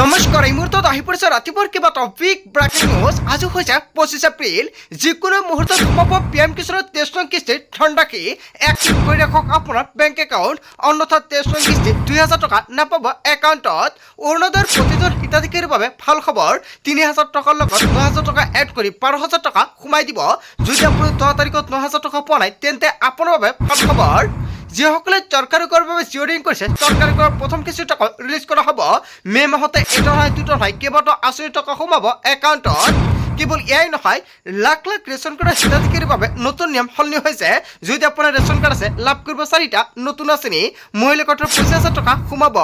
নমস্কাৰ এই মুহূৰ্তত আহি পৰিছে ৰাতিপুৱাৰ কেইবাটাও বিগ ব্ৰেকিং নিউজ। আজি হৈছে 25 এপ্ৰিল। যিকোনো মুহূৰ্তত সোমাব পিএম কিষাণৰ 23 নং কিস্তিৰ ধনৰাশি। এক্টিভ কৰি ৰাখক আপোনাৰ বেংক একাউণ্ট, অন্যথা 23 নং কিস্তিত 2000 টকা নাপাব একাউণ্টত। অৰুণোদয়ৰ প্ৰতিজন হিতাধিকাৰীৰ বাবে ভাল খবৰ, 3000 টকাৰ লগত 9000 টকা এড কৰি 12000 টকা সোমাই দিব। যদি আপুনি 10 তাৰিখত 9000 টকা পোৱা নাই তেন্তে আপোনাৰ বাবে ভাল খবৰ। যিসকলে চৰকাৰী কৰৰ বাবে জিঅ'ৰিং কৰিছে, চৰকাৰী কৰৰ প্ৰথম কিস্তিৰ টকা ৰিলিজ কৰা হ'ব। মে' মাহতে এটা নহয় দুটা নহয় কেইবাটাও আঁচনিৰ টকা সোমাব একাউণ্টত। কেৱল এয়াই নহয়, লাখ লাখ ৰেচন কাৰ্ডৰ হিতাধিকাৰীৰ বাবে নতুন নিয়ম সলনি হৈছে। যদি আপোনাৰ ৰেচন কাৰ্ড আছে, লাভ কৰিব 4টা নতুন আঁচনি। মহিলা কোটাৰ 25,000 টকা সোমাব।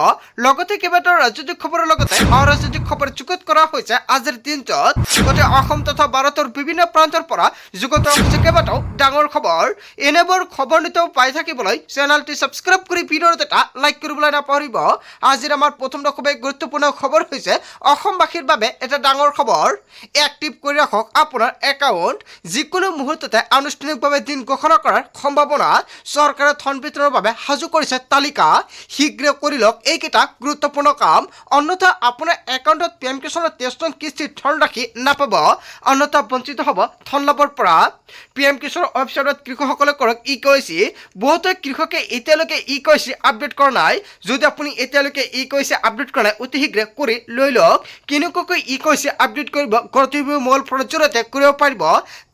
লগতে কেইবাটাও ৰাজনৈতিক খবৰৰ লগতে অৰাজনৈতিক খবৰ যুগুত কৰা হৈছে আজিৰ দিনটোত। গোটেই অসম তথা ভাৰতৰ বিভিন্ন প্ৰান্তৰ পৰা যুগুত হৈছে কেইবাটাও ডাঙৰ খবৰ। এনেবোৰ খবৰ নিতৌ পাই থাকিবলৈ চেনেলটি ছাবস্ক্ৰাইব কৰি ভিডিঅ'ত এটা লাইক কৰিবলৈ নাপাহৰিব। আজিৰ আমাৰ প্ৰথম খুবেই গুৰুত্বপূৰ্ণ খবৰ হৈছে অসমবাসীৰ বাবে এটা ডাঙৰ খবৰ। এক্টিভ কৰি ৰাখক আপোনাৰ একাউণ্ট। যিকোনো মুহূৰ্ততে আনুষ্ঠানিকভাৱে দিন ঘোষণা কৰাৰ সম্ভাৱনা। চৰকাৰে ধন বিতৰণৰ বাবে সাজু কৰিছে তালিকা। শীঘ্ৰে কৰি লওক এইকেইটা গুৰুত্বপূৰ্ণ কাম, অন্যথা আপোনাৰ একাউণ্টত পিএম কিষাণৰ 23 নং কিস্তিৰ ধনৰাশি নাপাব, অন্যথা বঞ্চিত হ'ব ধন লাভৰ পৰা। পিএম কিষাণৰ ৱেবছাইটত কৃষকসকলে কৰক EKYC। বহুতো কৃষকে এতিয়ালৈকে EKYC আপডেট কৰা নাই। যদি আপুনি এতিয়ালৈকে EKYC আপডেট কৰা নাই, অতি শীঘ্ৰে কৰি লৈ লওক। কেনেকুৱাকৈ EKYC আপডেট কৰিব গতিবিধি মোবাইল ফোনৰ জৰিয়তে কৰিব পাৰিব।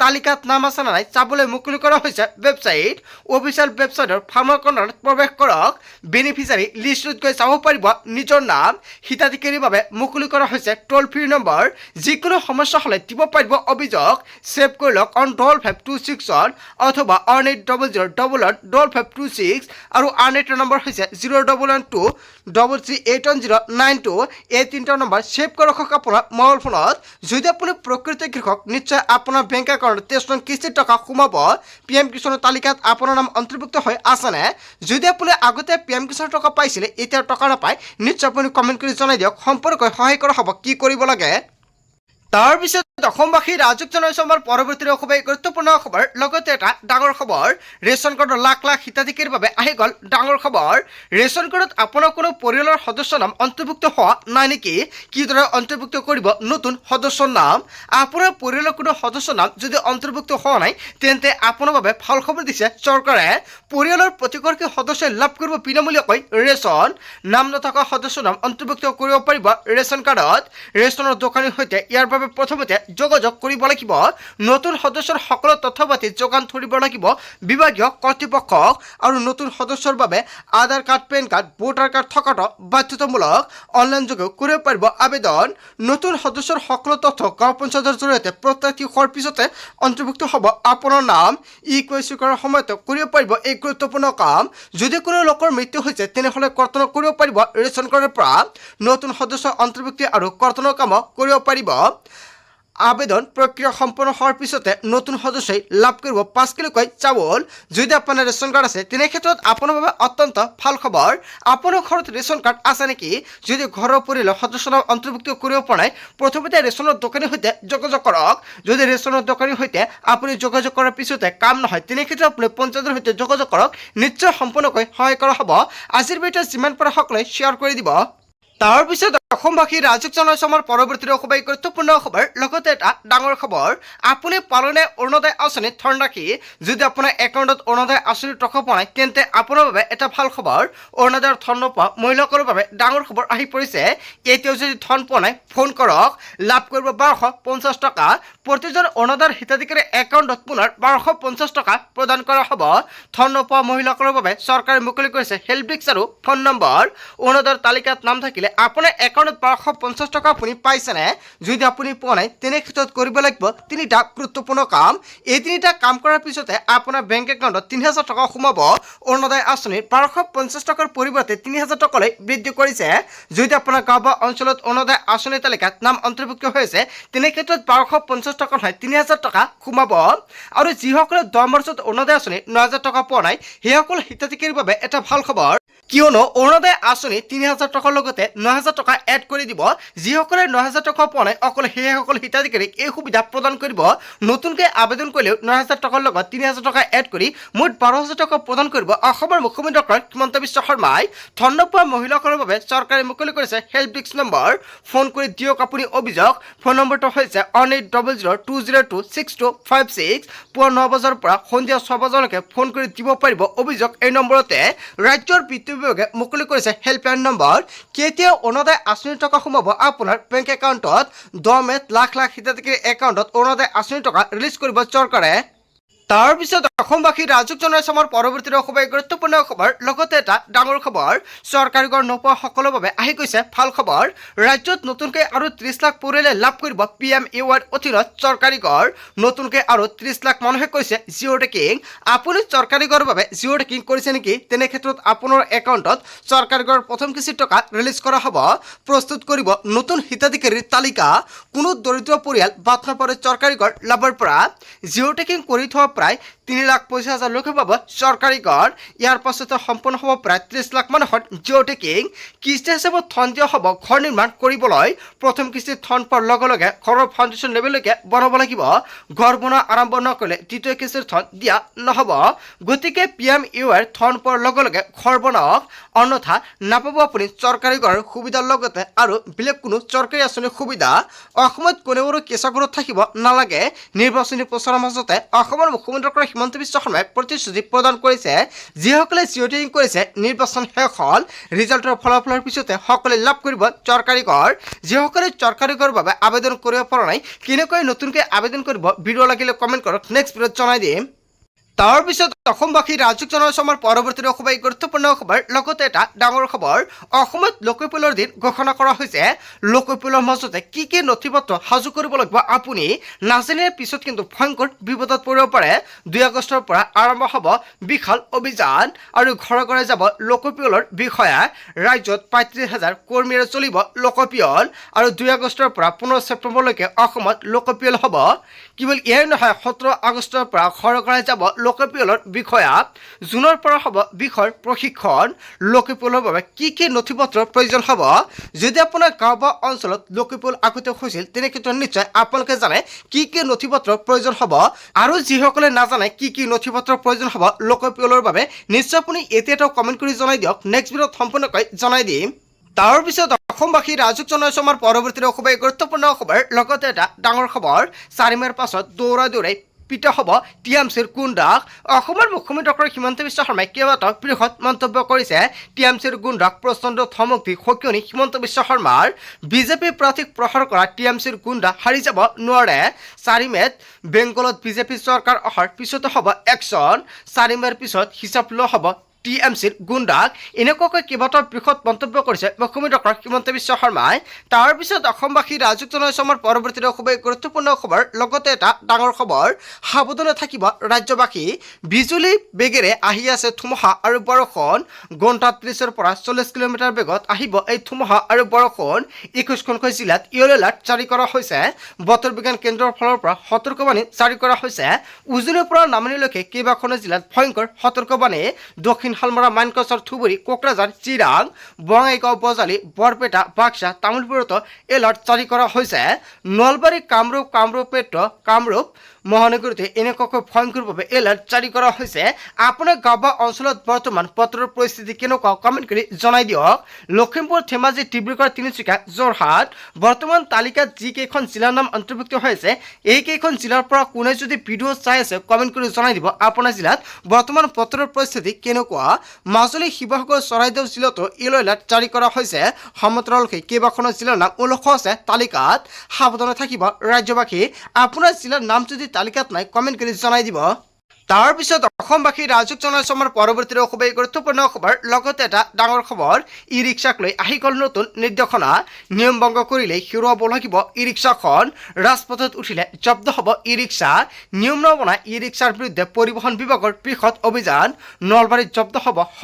তালিকাত নাম আছে নে নাই চাবলৈ মুকলি কৰা হৈছে ৱেবছাইট। অফিচিয়েল ৱেবছাইটৰ ফাৰ্মাৰ কৰ্ণাৰত প্ৰৱেশ কৰক। বেনিফিচিয়াৰী লিষ্টত গৈ চাব পাৰিব নিজৰ নাম। হিতাধিকাৰীৰ বাবে মুকলি কৰা হৈছে ট'ল ফ্ৰী নম্বৰ। যিকোনো সমস্যা হ'লে দিব পাৰিব অভিযোগ। ছেভ কৰি লওক অন 5526 অথবা 1800115526 আৰু আন এটা নম্বৰ হৈছে 01123381092। এই তিনিটা নম্বৰ ছেভ কৰি ৰাখক আপোনাৰ মোবাইল ফোনত। যদি আপুনি প্ৰকৃত কৃষক, নিশ্চয় আপোনাৰ বেংক একাউণ্টত 23 নং কিস্তিৰ টকা সোমাব। পিএম কিষাণৰ তালিকাত আপোনাৰ নাম অন্তৰ্ভুক্ত হৈ আছেনে? যদি আপুনি আগতে পিএম কিষাণৰ টকা পাইছিলে, এতিয়া টকা নাপায়, নিশ্চয় আপুনি কমেণ্ট কৰি জনাই দিয়ক। সম্পূৰ্ণকৈ সহায় কৰা হ'ব কি কৰিব লাগে। তাৰপিছত অসমবাসী ৰাজক জনাইছো আমাৰ পৰৱৰ্তী খুবেই গুৰুত্বপূৰ্ণ খবৰ, লগতে এটা ডাঙৰ খবৰ। ৰেচন কাৰ্ডৰ লাখ লাখ হিতাধিকাৰীৰ বাবে আহি গ'ল ডাঙৰ খবৰ। ৰেচন কাৰ্ডত আপোনাৰ কোনো পৰিয়ালৰ সদস্যৰ নাম অন্তৰ্ভুক্ত হোৱা নাই নেকি? কিদৰে অন্তৰ্ভুক্ত কৰিব নতুন সদস্যৰ নাম? আপোনাৰ পৰিয়ালৰ কোনো সদস্যৰ নাম যদি অন্তৰ্ভুক্ত হোৱা নাই তেন্তে আপোনাৰ বাবে ভাল খবৰ দিছে চৰকাৰে। পৰিয়ালৰ প্ৰতিগৰাকী সদস্যই লাভ কৰিব বিনামূলীয়াকৈ ৰেচন। নাম নথকা সদস্যৰ নাম অন্তৰ্ভুক্ত কৰিব পাৰিব ৰেচন কাৰ্ডত। ৰেচনৰ দোকানীৰ সৈতে ইয়াৰ বাবে প্ৰথমতে যোগাযোগ কৰিব লাগিব। নতুন সদস্যৰ সকলো তথ্য পাতি যোগান ধৰিব লাগিব বিভাগীয় কৰ্তৃপক্ষক। আৰু নতুন সদস্যৰ বাবে Aadhaar card, PAN card, voter card থকাটো বাধ্যতামূলক। অনলাইন যোগেও কৰিব পাৰিব আবেদন। নতুন সদস্যৰ সকলো তথ্য গাঁও পঞ্চায়তৰ জৰিয়তে প্ৰত্যক্ষ হোৱাৰ পিছতে অন্তৰ্ভুক্ত হ'ব আপোনাৰ নাম। EKYC কৰাৰ সময়তে কৰিব পাৰিব এই গুৰুত্বপূৰ্ণ কাম। যদি কোনো লোকৰ মৃত্যু হৈছে তেনেহ'লে কৰ্তন কৰিব পাৰিব ৰেচন কাৰ্ডৰ পৰা। নতুন সদস্য অন্তৰ্ভুক্তি আৰু কৰ্তনৰ কাম কৰিব পাৰিব। আবেদন প্ৰক্ৰিয়া সম্পন্ন হোৱাৰ পিছতে নতুন সদস্যই লাভ কৰিব 5 কিলোকৈ চাউল। যদি আপোনাৰ ৰেচন কাৰ্ড আছে তেনে ক্ষেত্ৰত আপোনাৰ বাবে অত্যন্ত ভাল খবৰ। আপোনাৰ ঘৰত ৰেচন কাৰ্ড আছে নেকি? যদি ঘৰৰ পৰিয়ালৰ সদস্যৰ নাম অন্তৰ্ভুক্ত কৰিব পৰা নাই, প্ৰথমতে ৰেচনৰ দোকানীৰ সৈতে যোগাযোগ কৰক। যদি ৰেচনৰ দোকানীৰ সৈতে আপুনি যোগাযোগ কৰাৰ পিছতে কাম নহয় তেনে ক্ষেত্ৰত আপুনি পঞ্চায়তৰ সৈতে যোগাযোগ কৰক। নিশ্চয় সম্পূৰ্ণকৈ সহায় কৰা হ'ব। আজিৰ ভিডিঅ'ত যিমান পাৰে সকলোৱে শ্বেয়াৰ কৰি দিব। তাৰপিছত অসমবাসী ৰাজক জনাইছো আমাৰ পৰৱৰ্তী খুবেই গুৰুত্বপূৰ্ণ খবৰ, লগতে এটা ডাঙৰ খবৰ। আপুনি পালনে অৰুণোদয় আঁচনিৰ ধনৰাশি। যদি আপোনাৰ একাউণ্টত অৰুণোদয় আঁচনিৰ টকা পোৱা নাই তেন্তে আপোনাৰ বাবে এটা ভাল খবৰ। অৰুণোদয়ৰ ধন নোপোৱা মহিলাসকলৰ বাবে ডাঙৰ খবৰ আহি পৰিছে। এতিয়াও যদি ধন পোৱা নাই ফোন কৰক। লাভ কৰিব 1250 টকা। প্ৰতিজন অৰুণোদয়ৰ হিতাধিকাৰী একাউণ্টত পুনৰ 1250 টকা প্ৰদান কৰা হ'ব। ধন নোপোৱা মহিলাসকলৰ বাবে চৰকাৰে মুকলি কৰিছে হেল্প ডেস্ক আৰু ফোন নম্বৰ। অৰুণোদয়ৰ তালিকাত নাম থাকিলে আপোনাৰ একাউণ্টত 1250 টকা আপুনি পাইছেনে? যদি আপুনি পোৱা নাই তেনে ক্ষেত্ৰত কৰিব লাগিব 3টা গুৰুত্বপূৰ্ণ কাম। এই 3টা কাম কৰাৰ পিছতে আপোনাৰ বেংক একাউণ্টত 3000 টকা সোমাব। অৰুণোদয় আঁচনিৰ 1250 টকাৰ পৰিৱৰ্তে 3000 টকালৈ বৃদ্ধি কৰিছে। যদি আপোনাৰ গাঁও বা অঞ্চলত অৰুণোদয় আঁচনিৰ তালিকাত নাম অন্তৰ্ভুক্ত হৈছে তেনে ক্ষেত্ৰত 1250 টকা নহয় 3000 টকা সোমাব। আৰু যিসকলে 10 মাৰ্চত অৰুণোদয় আঁচনি 9000 টকা পোৱা নাই সেইসকল হিতাধিকাৰীৰ বাবে এটা ভাল খবৰ। কিয়নো অৰুণোদয় আঁচনি ৩,০০০ টকাৰ লগতে ৯,০০০ টকা এড কৰি দিব। যিসকলে ৯,০০০ টকা পোৱা নাই অকল সেইসকল হিতাধিকাৰীক এই সুবিধা প্ৰদান কৰিব। নতুনকৈ আবেদন কৰিলেও ৯,০০০ টকাৰ লগত ৩,০০০ টকা এড কৰি মুঠ ১২,০০০ টকা প্ৰদান কৰিব। অসমৰ মুখ্যমন্ত্ৰী ডক্টৰ হিমন্ত বিশ্ব শৰ্মাই ধন নোপোৱা মহিলাসকলৰ বাবে চৰকাৰে মুকলি কৰিছে হেল্প ডেস্ক নম্বৰ। ফোন কৰি দিয়ক আপুনি অভিযোগ। ফোন নম্বৰটো হৈছে 1800202626। পুৱা ৯ বজাৰ পৰা সন্ধিয়া ৬ বজালৈকে ফোন কৰি দিব পাৰিব অভিযোগ। এই নম্বৰতে ৰাজ্যৰ বিত্ত বিভাগে মুকলি কৰিছে হেল্পলাইন নম্বৰ। কেতিয়া অৰুণোদয় আঁচনিৰ টকা সোমাব আপোনাৰ বেংক একাউণ্টত? 10 মেত লাখ লাখ হিতাধিকাৰীৰ একাউণ্টত অৰুণোদয় আঁচনিৰ টকা ৰিলিজ কৰিব চৰকাৰে। তাৰ পিছত অসমবাসী ৰাজুক জনাইছে আমাৰ পৰৱৰ্তী খুবেই গুৰুত্বপূৰ্ণ খবৰ। লগতে এটা ডাঙৰ খবৰ, চৰকাৰী ঘৰ নোপোৱা সকলৰ বাবে আহি গৈছে ভাল খবৰ। ৰাজ্যত নতুনকৈ আৰু 30 লাখ পৰিয়ালে লাভ কৰিব PMAY অধীনত চৰকাৰী ঘৰ। নতুনকৈ আৰু 30 লাখ মানুহে কৈছে জিঅ' টেকিং। আপুনি চৰকাৰী ঘৰৰ বাবে জিঅ' টেকিং কৰিছে নেকি? তেনে ক্ষেত্ৰত আপোনাৰ একাউণ্টত চৰকাৰী ঘৰৰ প্ৰথম কিস্তিৰ টকা ৰিলিজ কৰা হ'ব। প্ৰস্তুত কৰিব নতুন হিতাধিকাৰীৰ তালিকা। কোনো দৰিদ্ৰ পৰিয়াল বাদ নপৰে চৰকাৰী ঘৰ লাভৰ পৰা। জিঅ' টেকিং কৰি থোৱা প্ৰায় 3,85,000 লোকে পাব চৰকাৰী ঘৰ। ইয়াৰ পাছতে সম্পূৰ্ণ হ'ব প্ৰায় 30 লাখ মানুহৰ জিঅ' টেকিং। কিস্তি হিচাপত ধন দিয়া হ'ব ঘৰ নিৰ্মাণ কৰিবলৈ। প্ৰথম কিস্তিত ধন পোৱাৰ লগে লগে ঘৰৰ ফাউণ্ডেশ্যন লেভেললৈকে বনাব লাগিব। ঘৰ বনোৱা আৰম্ভ নকৰিলে দ্বিতীয় কিস্তিৰ ধন দিয়া নহ'ব। গতিকে PMAYৰ ধন পোৱাৰ লগে লগে ঘৰ বনাওক, অন্যথা নাপাব আপুনি চৰকাৰী ঘৰৰ সুবিধাৰ লগতে আৰু বেলেগ কোনো চৰকাৰী আঁচনিৰ সুবিধা। অসমত কোনেও কেঁচা ঘৰত থাকিব নালাগে। নিৰ্বাচনী প্ৰচাৰৰ মাজতে অসমৰ মুখ্যমন্ত্ৰী ডক্টৰ হিমন্ত বিশ্ব শৰ্মাই প্ৰতিশ্ৰুতি প্ৰদান কৰিছে। যিসকলে জিঅ' টেকিং কৰিছে নিৰ্বাচন শেষ হ'ল, ৰিজাল্টৰ ফলাফলৰ পিছতে সকলোৱে লাভ কৰিব চৰকাৰী ঘৰ। যিসকলে চৰকাৰী ঘৰৰ বাবে আবেদন কৰিব পৰা নাই, কেনেকৈ নতুনকৈ আবেদন কৰিব ভিডিঅ' লাগিলে কমেণ্ট কৰক, নেক্সট ভিডিঅ'ত জনাই দিম। তাৰ পিছত অসমবাসী ৰাজুক জনাইছে আমাৰ পৰৱৰ্তী খুবেই গুৰুত্বপূৰ্ণ খবৰ। লগতে এটা ডাঙৰ খবৰ, অসমত লোকপিয়লৰ দিন ঘোষণা কৰা হৈছে। লোকপিয়লৰ মাজতে কি কি নথি পত্ৰ সাজু কৰিব লাগিব আপুনি নাজানিলে পিছত কিন্তু ভয়ংকৰ বিপদত পৰিব পাৰে। 2 আগষ্টৰ পৰা আৰম্ভ হ'ব বিশাল অভিযান আৰু ঘৰে ঘৰে যাব লোকপিয়লৰ বিষয়া। ৰাজ্যত 35,000 কৰ্মীৰে চলিব লোকপিয়ল আৰু 2 আগষ্টৰ পৰা 15 ছেপ্টেম্বৰলৈকে অসমত লোকপিয়ল হ'ব। কেৱল ইয়াৰ নহয়, 17 আগষ্টৰ পৰা ঘৰে ঘৰে যাব লোকপিয়লৰ বিষয়া। জুনৰ পৰা হ'ব বিষয়ৰ প্ৰশিক্ষণ। লোকপিয়লৰ বাবে কি কি নথি পত্ৰৰ প্ৰয়োজন হ'ব? যদি আপোনাৰ গাঁও বা অঞ্চলত লোকপিয়ল আগতে হৈছিল, তেনে ক্ষেত্ৰত নিশ্চয় আপোনালোকে জানে কি কি নথি পত্ৰৰ প্ৰয়োজন হ'ব। আৰু যিসকলে নাজানে কি কি নথি পত্ৰৰ প্ৰয়োজন হ'ব লোকপিয়লৰ বাবে, নিশ্চয় আপুনি এতিয়াও কমেণ্ট কৰি জনাই দিয়ক, নেক্সট ভিডিঅ'ত সম্পূৰ্ণকৈ জনাই দিম। তাৰ পিছত অসমবাসী ৰাজুক জনাইছে আমাৰ পৰৱৰ্তী খুবেই গুৰুত্বপূৰ্ণ খবৰ। লগতে এটা ডাঙৰ খবৰ, 4 মেৰ পাছত দৌৰাই দৌৰাই পিতা হ'ব TMCৰ গুণ্ডাক। অসমৰ মুখ্যমন্ত্ৰী ডক্টৰ হিমন্ত বিশ্ব শৰ্মাই কেইবাটাও বৃহৎ মন্তব্য কৰিছে। TMCৰ গুণ্ডাক প্ৰচণ্ড ধমক দি সকিয়নি হিমন্ত বিশ্ব শৰ্মাৰ। বিজেপি প্ৰাৰ্থীক প্ৰহাৰ কৰা TMCৰ গুণ্ডা হাৰি যাব নোৱাৰে। 4 মেত বেংগলত বিজেপি চৰকাৰ অহাৰ পিছতে হ'ব একশ্যন। 4 মেৰ পিছত হিচাপ লোৱা হ'ব TMCৰ গুণ্ডাক। এনেকুৱাকৈ কেইবাটাও বৃহৎ মন্তব্য কৰিছে মুখ্যমন্ত্ৰী ডক্টৰ হিমন্ত বিশ্ব শৰ্মাই। তাৰ পিছত অসমবাসী ৰাজুক জনাইছে আমাৰ পৰৱৰ্তী খুবেই গুৰুত্বপূৰ্ণ খবৰ। লগতে এটা ডাঙৰ খবৰ, সাৱধানে থাকিব ৰাজ্যবাসী। বিজুলী বেগেৰে আহি আছে ধুমুহা আৰু বৰষুণ। ঘণ্টাত 30ৰ পৰা 40 কিলোমিটাৰ বেগত আহিব এই ধুমুহা আৰু বৰষুণ। 21খনকৈ জিলাত য়েলো এলাৰ্ট জাৰি কৰা হৈছে। বতৰ বিজ্ঞান কেন্দ্ৰৰ ফালৰ পৰা সতৰ্কবাণী জাৰি কৰা হৈছে। উজনিৰ পৰা নামনিলৈকে কেইবাখনো জিলাত ভয়ংকৰ সতৰ্কবাণী। দক্ষিণ শালমৰা, মানকচৰ, ধুবুৰী, কোকৰাঝাৰ, চিৰাং, বঙাইগাঁও, বজালী, বৰপেটা, বাক্সা, তামুলপুৰতো এলাৰ্ট জাৰি কৰা হৈছে। নলবাৰী, কামৰূপ মেট্ৰ, কামৰূপ মহানগৰীতে এনেকুৱাকৈ ভয়ংকৰভাৱে এলাৰ্ট জাৰি কৰা হৈছে। আপোনাৰ গাঁও বা অঞ্চলত বৰ্তমান বতৰৰ পৰিস্থিতি কেনেকুৱা কমেণ্ট কৰি জনাই দিয়ক। লখিমপুৰ, ধেমাজি, ডিব্ৰুগড়, তিনিচুকীয়া, যোৰহাট বৰ্তমান তালিকাত যিকেইখন জিলাৰ নাম অন্তৰ্ভুক্ত হৈ আছে, এইকেইখন জিলাৰ পৰা কোনে যদি ভিডিঅ' চাই আছে কমেণ্ট কৰি জনাই দিব আপোনাৰ জিলাত বৰ্তমান বতৰৰ পৰিস্থিতি কেনেকুৱা। মাজুলী, শিৱসাগৰ, চৰাইদেউ জিলাতো য়েলো এলাৰ্ট জাৰি কৰা হৈছে। সমান্তৰালকৈ কেইবাখনো জিলাৰ নাম উল্লেখ আছে তালিকাত। সাৱধানে থাকিব ৰাজ্যবাসী। আপোনাৰ জিলাৰ নাম যদি তালিকাত নাই কমেণ্ট কৰি জনাই দিব। তাৰ পিছত অসমবাসী ৰাজুক জনাইছে আমাৰ পৰৱৰ্তী খুবেই গুৰুত্বপূৰ্ণ খবৰ। লগতে এটা ডাঙৰ খবৰ, ই ৰিক্সাক লৈ আহি গ'ল নতুন নিৰ্দেশনা। নিয়ম ভংগ কৰিলে হেৰুৱাব লাগিব ই ৰিক্সাখন। ৰাজপথত উঠিলে জব্দ হ'ব ই ৰিক্সা। নিয়ম নবনাই ই ৰিক্সাৰ বিৰুদ্ধে পৰিবহণ বিভাগৰ বৃহৎ অভিযান। নলবাৰীত জব্দ হ'ব শ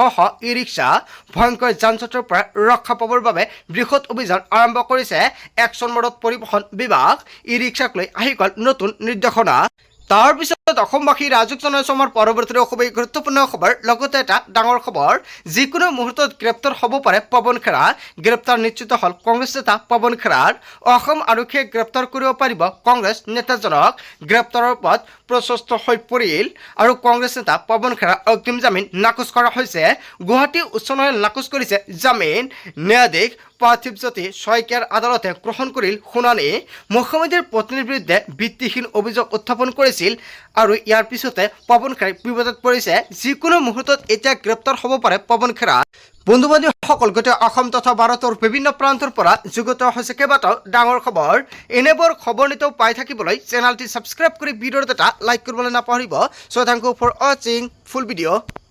ই ৰিক্সা। ভয়ংকৰ যান জঁটৰ পৰা ৰক্ষা পাবৰ বাবে বৃহৎ অভিযান আৰম্ভ কৰিছে একশ্যন মোডত পৰিবহণ বিভাগ। ই ৰিক্সাক লৈ আহি গ'ল নতুন নিৰ্দেশনা। তাৰ পিছত অসমবাসী ৰাজক জনাইছোঁ আমাৰ পৰৱৰ্তী খুবেই গুৰুত্বপূৰ্ণ খবৰ লগতে এটা ডাঙৰ খবৰ যিকোনো মুহূৰ্তত গ্ৰেপ্তাৰ হ'ব পাৰে পৱন খেৰা গ্ৰেপ্তাৰ নিশ্চিত হ'ল কংগ্ৰেছ নেতা পৱন খেৰাৰ অসম আৰক্ষীয়ে গ্ৰেপ্তাৰ কৰিব পাৰিব কংগ্ৰেছ নেতাজনক গ্ৰেপ্তাৰৰ পথ প্ৰশস্ত হৈ পৰিল আৰু কংগ্ৰেছ নেতা পৱন খেৰাৰ অগ্ৰিম জামিন নাকচ কৰা হৈছে গুৱাহাটী উচ্চ ন্যায়ালয়ে নাকচ কৰিছে জামিন ন্যায়াধীশ পাৰ্থিৱ জ্যোতি শইকীয়াৰ আদালতে গ্ৰহণ কৰিল শুনানি মুখ্যমন্ত্ৰীৰ পত্নীৰ বিৰুদ্ধে ভিত্তিহীন অভিযোগ উত্থাপন কৰিছিল আৰু ইয়াৰ পিছতে পৱন খেৰাই বিপদত পৰিছে যিকোনো মুহূৰ্তত এতিয়া গ্ৰেপ্তাৰ হ'ব পাৰে পৱন খেৰা বন্ধু বান্ধৱীসকল গোটেই অসম তথা ভাৰতৰ বিভিন্ন প্ৰান্তৰ পৰা যুগত হৈছে কেইবাটাও ডাঙৰ খবৰ এনেবোৰ খবৰ নিতৌ পাই থাকিবলৈ চেনেলটি ছাবস্ক্ৰাইব কৰি ভিডিঅ'ত এটা লাইক কৰিবলৈ নাপাহৰিব চ' থেংক ইউ ফৰ ৱাচিং ফুল ভিডিঅ'